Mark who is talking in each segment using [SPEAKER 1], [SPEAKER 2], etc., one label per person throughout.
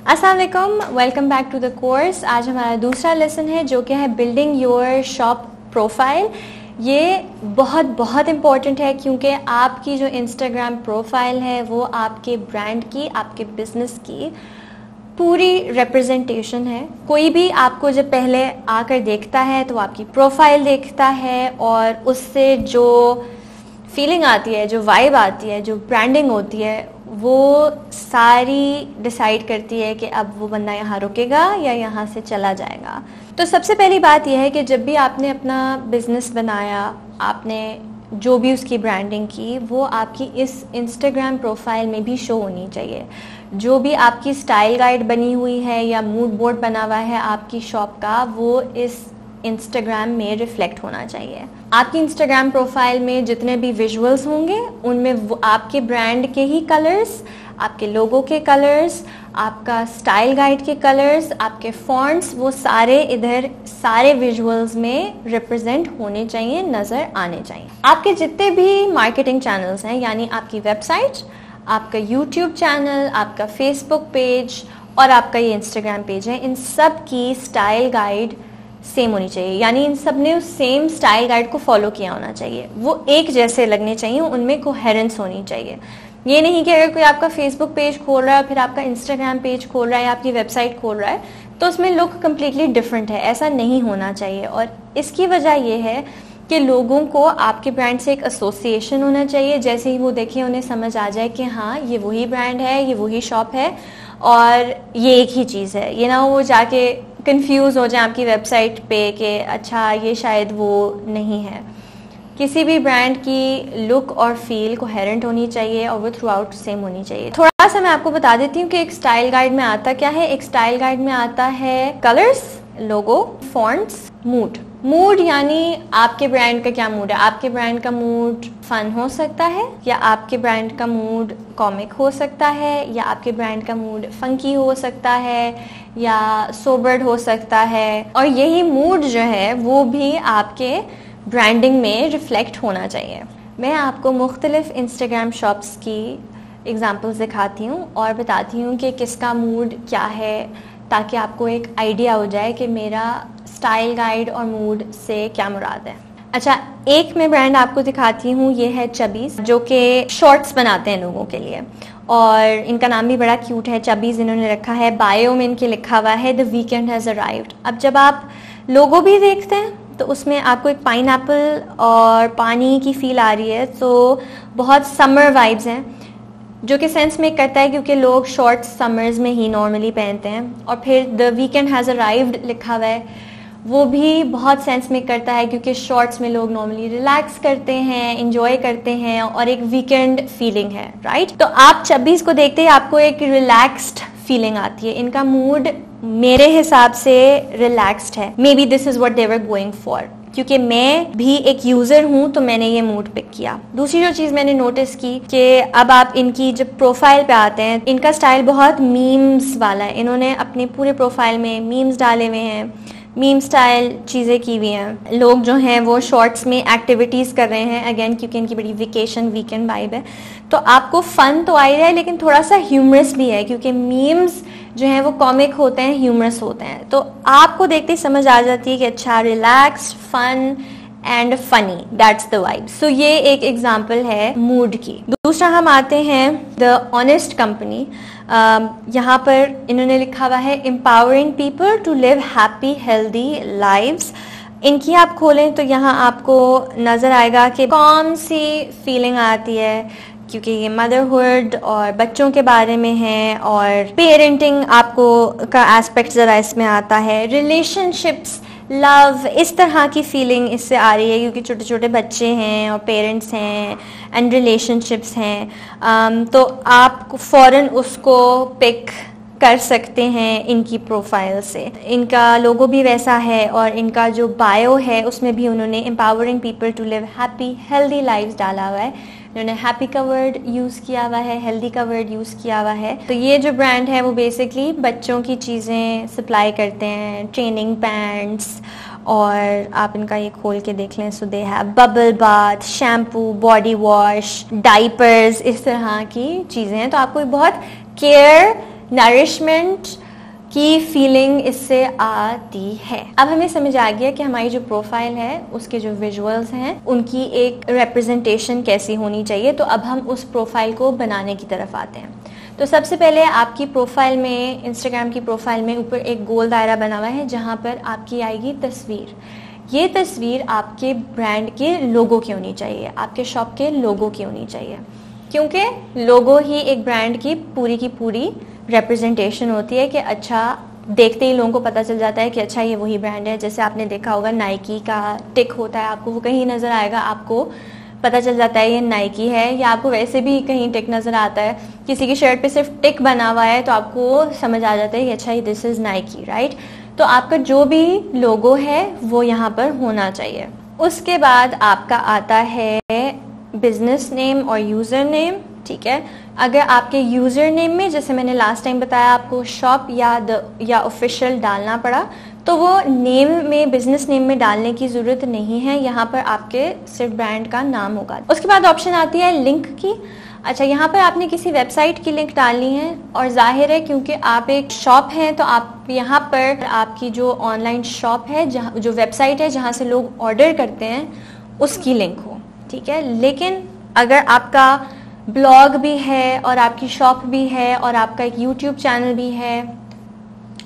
[SPEAKER 1] अस्सलाम वालेकुम, welcome back to the course. आज हमारा दूसरा लेसन है जो कि है बिल्डिंग योर शॉप प्रोफाइल। ये बहुत बहुत इम्पॉर्टेंट है क्योंकि आपकी जो इंस्टाग्राम प्रोफाइल है वो आपके ब्रांड की, आपके बिजनेस की पूरी रिप्रेजेंटेशन है। कोई भी आपको जब पहले आकर देखता है तो आपकी प्रोफाइल देखता है और उससे जो फीलिंग आती है, जो वाइब आती है, जो ब्रांडिंग होती है, वो सारी डिसाइड करती है कि अब वो बंदा यहाँ रुकेगा या यहाँ से चला जाएगा। तो सबसे पहली बात यह है कि जब भी आपने अपना बिजनेस बनाया, आपने जो भी उसकी ब्रांडिंग की, वो आपकी इस इंस्टाग्राम प्रोफाइल में भी शो होनी चाहिए। जो भी आपकी स्टाइल गाइड बनी हुई है या मूड बोर्ड बना हुआ है आपकी शॉप का, वो इस इंस्टाग्राम में रिफ्लेक्ट होना चाहिए। आपकी इंस्टाग्राम प्रोफाइल में जितने भी विजुअल्स होंगे उनमें वो आपके ब्रांड के ही कलर्स, आपके लोगो के कलर्स, आपका स्टाइल गाइड के कलर्स, आपके फॉन्ट्स, वो सारे इधर सारे विजुअल्स में रिप्रेजेंट होने चाहिए, नज़र आने चाहिए। आपके जितने भी मार्केटिंग चैनल्स हैं, यानी आपकी वेबसाइट, आपका यूट्यूब चैनल, आपका फेसबुक पेज और आपका ये इंस्टाग्राम पेज है, इन सब की स्टाइल गाइड सेम होनी चाहिए। यानी इन सब ने उस सेम स्टाइल गाइड को फॉलो किया होना चाहिए, वो एक जैसे लगने चाहिए, उनमें कोहेरेंस होनी चाहिए। ये नहीं कि अगर कोई आपका फेसबुक पेज खोल रहा है, फिर आपका इंस्टाग्राम पेज खोल रहा है या आपकी वेबसाइट खोल रहा है तो उसमें लुक कम्प्लीटली डिफरेंट है। ऐसा नहीं होना चाहिए और इसकी वजह ये है कि लोगों को आपके ब्रांड से एक एसोसिएशन होना चाहिए। जैसे ही वो देखें उन्हें समझ आ जाए कि हाँ, ये वही ब्रांड है, ये वही शॉप है और ये एक ही चीज़ है। ये ना वो जाके कंफ्यूज हो जाए आपकी वेबसाइट पे कि अच्छा ये शायद वो नहीं है। किसी भी ब्रांड की लुक और फील कोहेरेंट होनी चाहिए और वो थ्रू आउट सेम होनी चाहिए। थोड़ा सा मैं आपको बता देती हूँ कि एक स्टाइल गाइड में आता क्या है। एक स्टाइल गाइड में आता है कलर्स, लोगो, फॉन्ट्स, मूड। मूड यानी आपके ब्रांड का क्या मूड है। आपके ब्रांड का मूड फन हो सकता है या आपके ब्रांड का मूड कॉमिक हो सकता है या आपके ब्रांड का मूड फंकी हो सकता है या सोबर्ड हो सकता है। और यही मूड जो है वो भी आपके ब्रांडिंग में रिफ्लेक्ट होना चाहिए। मैं आपको मुख्तलिफ इंस्टाग्राम शॉप्स की एग्जांपल्स दिखाती हूँ और बताती हूँ कि किसका मूड क्या है, ताकि आपको एक आइडिया हो जाए कि मेरा स्टाइल गाइड और मूड से क्या मुराद है। अच्छा, एक मैं ब्रांड आपको दिखाती हूँ, ये है चबीज़, जो कि शॉर्ट्स बनाते हैं लोगों के लिए और इनका नाम भी बड़ा क्यूट है, चबीज़ इन्होंने रखा है। बायो में इनके लिखा हुआ है द वीकेंड हैज़ अराइव्ड। अब जब आप लोगो भी देखते हैं तो उसमें आपको एक पाइनएप्पल और पानी की फील आ रही है, तो बहुत समर वाइब्स हैं, जो कि सेंस मेक करता है क्योंकि लोग शॉर्ट्स समर्स में ही नॉर्मली पहनते हैं। और फिर द वीकेंड हैज़ अराइव्ड लिखा हुआ है, वो भी बहुत सेंस मेक करता है क्योंकि शॉर्ट्स में लोग नॉर्मली रिलैक्स करते हैं, इंजॉय करते हैं और एक वीकेंड फीलिंग है, राइट। तो आप 26 को देखते ही आपको एक रिलैक्स्ड फीलिंग आती है। इनका मूड मेरे हिसाब से रिलैक्स्ड है। May be this is what they were going for, क्योंकि मैं भी एक यूज़र हूँ तो मैंने ये मूड पिक किया। दूसरी जो चीज़ मैंने नोटिस की कि अब आप इनकी जब प्रोफाइल पे आते हैं, इनका स्टाइल बहुत मीम्स वाला है। इन्होंने अपने पूरे प्रोफाइल में मीम्स डाले हुए हैं, मीम स्टाइल चीज़ें की हुई हैं। लोग जो हैं वो शॉर्ट्स में एक्टिविटीज़ कर रहे हैं, अगेन क्योंकि इनकी बड़ी वेकेशन वीकेंड वाइब है। तो आपको फ़न तो आ ही रहा है लेकिन थोड़ा सा ह्यूमरस भी है, क्योंकि मीम्स जो हैं वो कॉमिक होते हैं, ह्यूमरस होते हैं। तो आपको देखते ही समझ आ जाती है कि अच्छा, relaxed, fun and funny, that's the vibe. So ये एक एग्जाम्पल है मूड की। दूसरा हम आते हैं द ऑनेस्ट कंपनी। यहाँ पर इन्होंने लिखा हुआ है empowering people to live happy healthy lives. इनकी आप खोलें तो यहाँ आपको नज़र आएगा कि कौन सी फीलिंग आती है, क्योंकि ये मदरहुड और बच्चों के बारे में है और पेरेंटिंग आपको का एस्पेक्ट ज़रा इसमें आता है, रिलेशनशिप्स, लव, इस तरह की फीलिंग इससे आ रही है क्योंकि छोटे छोटे बच्चे हैं और पेरेंट्स हैं एंड रिलेशनशिप्स हैं। तो आप फ़ौरन उसको पिक कर सकते हैं इनकी प्रोफाइल से। इनका लोगो भी वैसा है और इनका जो बायो है उसमें भी उन्होंने empowering people to live happy healthy lives डाला हुआ है। उन्होंने हैप्पी का वर्ड यूज़ किया हुआ है, हेल्दी का वर्ड यूज़ किया हुआ है। तो ये जो ब्रांड है वो बेसिकली बच्चों की चीज़ें सप्लाई करते हैं, ट्रेनिंग पैंट्स, और आप इनका ये खोल के देख लें। So they have bubble bath, shampoo, body wash, diapers, इस तरह की चीज़ें हैं। तो आपको बहुत केयर नरिशमेंट की फीलिंग इससे आती है। अब हमें समझ आ गया कि हमारी जो प्रोफाइल है उसके जो विजुअल्स हैं उनकी एक रिप्रेजेंटेशन कैसी होनी चाहिए। तो अब हम उस प्रोफाइल को बनाने की तरफ आते हैं। तो सबसे पहले आपकी प्रोफाइल में, इंस्टाग्राम की प्रोफाइल में ऊपर एक गोल दायरा बना हुआ है जहाँ पर आपकी आएगी तस्वीर। ये तस्वीर आपके ब्रांड के लोगो की होनी चाहिए, आपके शॉप के लोगो की होनी चाहिए, क्योंकि लोगो ही एक ब्रांड की पूरी रिप्रेजेंटेशन होती है कि अच्छा देखते ही लोगों को पता चल जाता है कि अच्छा ये वही ब्रांड है। जैसे आपने देखा होगा नाइकी का टिक होता है, आपको वो कहीं नज़र आएगा, आपको पता चल जाता है ये नाइकी है। या आपको वैसे भी कहीं टिक नज़र आता है, किसी की शर्ट पे सिर्फ टिक बना हुआ है तो आपको समझ आ जाता है कि अच्छा दिस इज़ नाइकी, राइट। तो आपका जो भी लोगो है वो यहाँ पर होना चाहिए। उसके बाद आपका आता है बिजनेस नेम और यूज़र नेम, ठीक है। अगर आपके यूज़र नेम में, जैसे मैंने लास्ट टाइम बताया, आपको शॉप या ऑफिशियल डालना पड़ा तो वो नेम में, बिजनेस नेम में डालने की ज़रूरत नहीं है। यहाँ पर आपके सिर्फ ब्रांड का नाम होगा। उसके बाद ऑप्शन आती है लिंक की। अच्छा, यहाँ पर आपने किसी वेबसाइट की लिंक डालनी है और जाहिर है क्योंकि आप एक शॉप हैं तो आप यहाँ पर आपकी जो ऑनलाइन शॉप है, जहाँ जो वेबसाइट है जहाँ से लोग ऑर्डर करते हैं, उसकी लिंक हो, ठीक है। लेकिन अगर आपका ब्लॉग भी है और आपकी शॉप भी है और आपका एक यूट्यूब चैनल भी है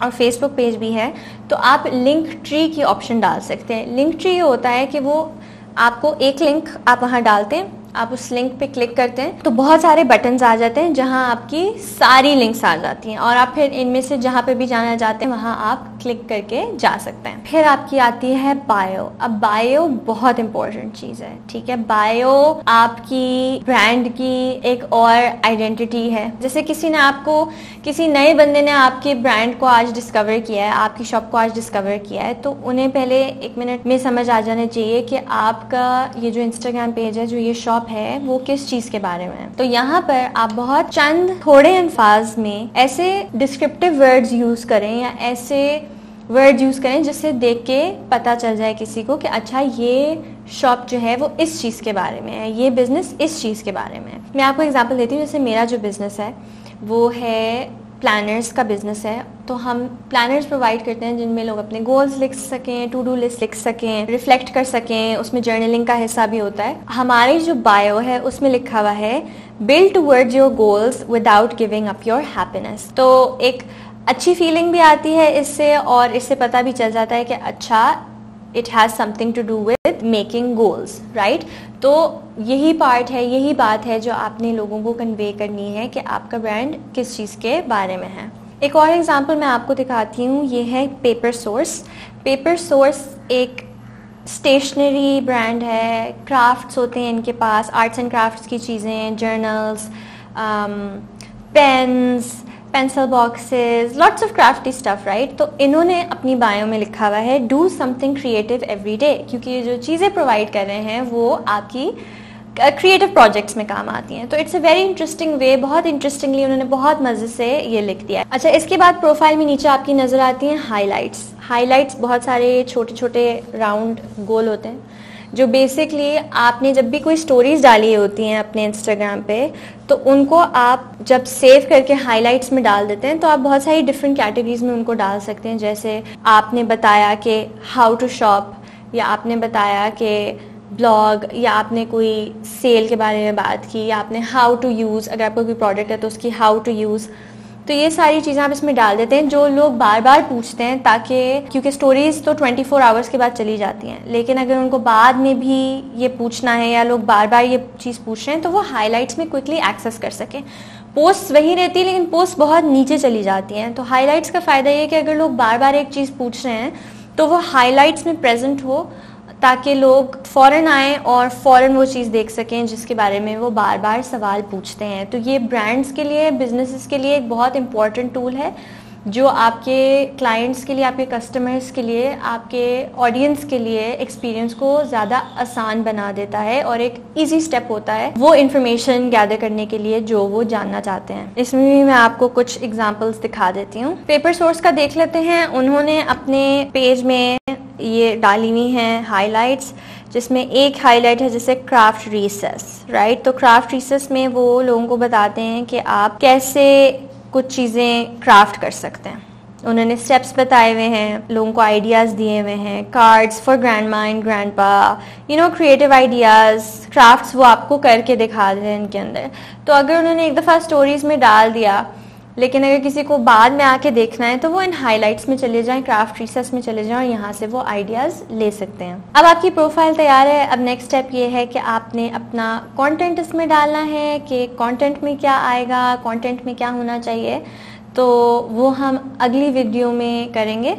[SPEAKER 1] और फेसबुक पेज भी है तो आप लिंक ट्री की ऑप्शन डाल सकते हैं। लिंक ट्री होता है कि वो आपको एक लिंक आप वहाँ डालते हैं, आप उस लिंक पे क्लिक करते हैं तो बहुत सारे बटन्स आ जाते हैं जहां आपकी सारी लिंक्स आ जाती हैं और आप फिर इनमें से जहां पे भी जाना चाहते हैं वहां आप क्लिक करके जा सकते हैं। फिर आपकी आती है बायो। अब बायो बहुत इंपॉर्टेंट चीज़ है, ठीक है। बायो आपकी ब्रांड की एक और आइडेंटिटी है। जैसे किसी नए बंदे ने आपके ब्रांड को आज डिस्कवर किया है, आपकी शॉप को आज डिस्कवर किया है, तो उन्हें पहले 1 मिनट में समझ आ जाना चाहिए कि आपका ये जो इंस्टाग्राम पेज है, जो ये शॉप है, वो किस चीज के बारे में है। तो यहाँ पर आप बहुत थोड़े अल्फाज में ऐसे डिस्क्रिप्टिव वर्ड्स यूज करें या ऐसे वर्ड यूज करें जिससे देख के पता चल जाए किसी को कि अच्छा ये शॉप जो है वो इस चीज के बारे में है, ये बिजनेस इस चीज के बारे में है। मैं आपको एग्जांपल देती हूँ। जैसे मेरा जो बिजनेस है वो है प्लानर्स का बिजनेस है। तो हम प्लानर्स प्रोवाइड करते हैं जिनमें लोग अपने गोल्स लिख सकें, टू डू लिस्ट लिख सकें, रिफ्लेक्ट कर सकें, उसमें जर्नलिंग का हिस्सा भी होता है। हमारी जो बायो है उसमें लिखा हुआ है build towards your goals without giving up your happiness. तो एक अच्छी फीलिंग भी आती है इससे और इससे पता भी चल जाता है कि अच्छा it has something to do with making goals, right. तो यही पार्ट है, यही बात है जो आपने लोगों को कन्वे करनी है कि आपका ब्रांड किस चीज़ के बारे में है। एक और एग्जांपल मैं आपको दिखाती हूँ, ये है पेपर सोर्स। पेपर सोर्स एक स्टेशनरी ब्रांड है, क्राफ्ट्स होते हैं इनके पास, आर्ट्स एंड क्राफ्ट्स की चीज़ें, journals, pens, pencil boxes, lots of crafty stuff, right. तो इन्होंने अपनी बायो में लिखा हुआ है do something creative every day, क्योंकि ये जो चीज़ें प्रोवाइड कर रहे हैं वो आपकी क्रिएटिव प्रोजेक्ट्स में काम आती हैं। तो it's a very interesting way, बहुत इंटरेस्टिंगली उन्होंने बहुत मज़े से ये लिख दिया है। अच्छा, इसके बाद प्रोफाइल में नीचे आपकी नज़र आती हैं हाईलाइट्स। हाईलाइट्स बहुत सारे छोटे छोटे राउंड गोल होते हैं जो बेसिकली आपने जब भी कोई स्टोरीज डाली होती हैं अपने इंस्टाग्राम पे तो उनको आप जब सेव करके हाइलाइट्स में डाल देते हैं तो आप बहुत सारी डिफरेंट कैटेगरीज में उनको डाल सकते हैं। जैसे आपने बताया कि हाउ टू शॉप, या आपने बताया कि ब्लॉग, या आपने कोई सेल के बारे में बात की, या आपने हाउ टू यूज़, अगर आपका कोई प्रोडक्ट है तो उसकी हाउ टू यूज़। तो ये सारी चीज़ें आप इसमें डाल देते हैं जो लोग बार बार पूछते हैं, ताकि क्योंकि स्टोरीज तो 24 आवर्स के बाद चली जाती हैं, लेकिन अगर उनको बाद में भी ये पूछना है या लोग बार बार ये चीज़ पूछ रहे हैं तो वो हाइलाइट्स में क्विकली एक्सेस कर सकें। पोस्ट वही रहती है लेकिन पोस्ट बहुत नीचे चली जाती हैं। तो हाइलाइट्स का फ़ायदा ये है कि अगर लोग बार बार एक चीज़ पूछ रहे हैं तो वो हाइलाइट्स में प्रेजेंट हो, ताकि लोग फ़ौरन आएँ और फ़ौरन वो चीज़ देख सकें जिसके बारे में वो बार बार सवाल पूछते हैं। तो ये ब्रांड्स के लिए, बिजनेसेस के लिए एक बहुत इंपॉर्टेंट टूल है जो आपके क्लाइंट्स के लिए, आपके कस्टमर्स के लिए, आपके ऑडियंस के लिए एक्सपीरियंस को ज़्यादा आसान बना देता है और एक ईजी स्टेप होता है वो इन्फॉर्मेशन गैदर करने के लिए जो वो जानना चाहते हैं। इसमें भी मैं आपको कुछ एग्जांपल्स दिखा देती हूँ। पेपर सोर्स का देख लेते हैं। उन्होंने अपने पेज में ये डाली हुई हैं हाइलाइट्स, जिसमें एक हाईलाइट है जैसे क्राफ्ट रिसेस, राइट। तो क्राफ्ट रिसेस में वो लोगों को बताते हैं कि आप कैसे कुछ चीज़ें क्राफ्ट कर सकते हैं। उन्होंने स्टेप्स बताए हुए हैं, लोगों को आइडियाज़ दिए हुए हैं, कार्ड्स फॉर ग्रैंड मा एंड ग्रैंड पा, क्रिएटिव आइडियाज़, क्राफ्ट्स वो आपको करके दिखा रहे हैं इनके अंदर। तो अगर उन्होंने एक दफ़ा स्टोरीज़ में डाल दिया, लेकिन अगर किसी को बाद में आके देखना है तो वो इन हाइलाइट्स में चले जाएं, क्राफ्ट रिसर्च में चले जाएं और यहाँ से वो आइडियाज़ ले सकते हैं। अब आपकी प्रोफाइल तैयार है। अब नेक्स्ट स्टेप ये है कि आपने अपना कंटेंट इसमें डालना है कि कंटेंट में क्या आएगा, कंटेंट में क्या होना चाहिए, तो वो हम अगली वीडियो में करेंगे।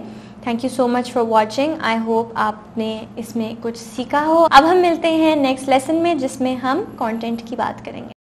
[SPEAKER 1] Thank you so much for watching. I hope आपने इसमें कुछ सीखा हो। अब हम मिलते हैं नेक्स्ट लेसन में, जिसमें हम कंटेंट की बात करेंगे।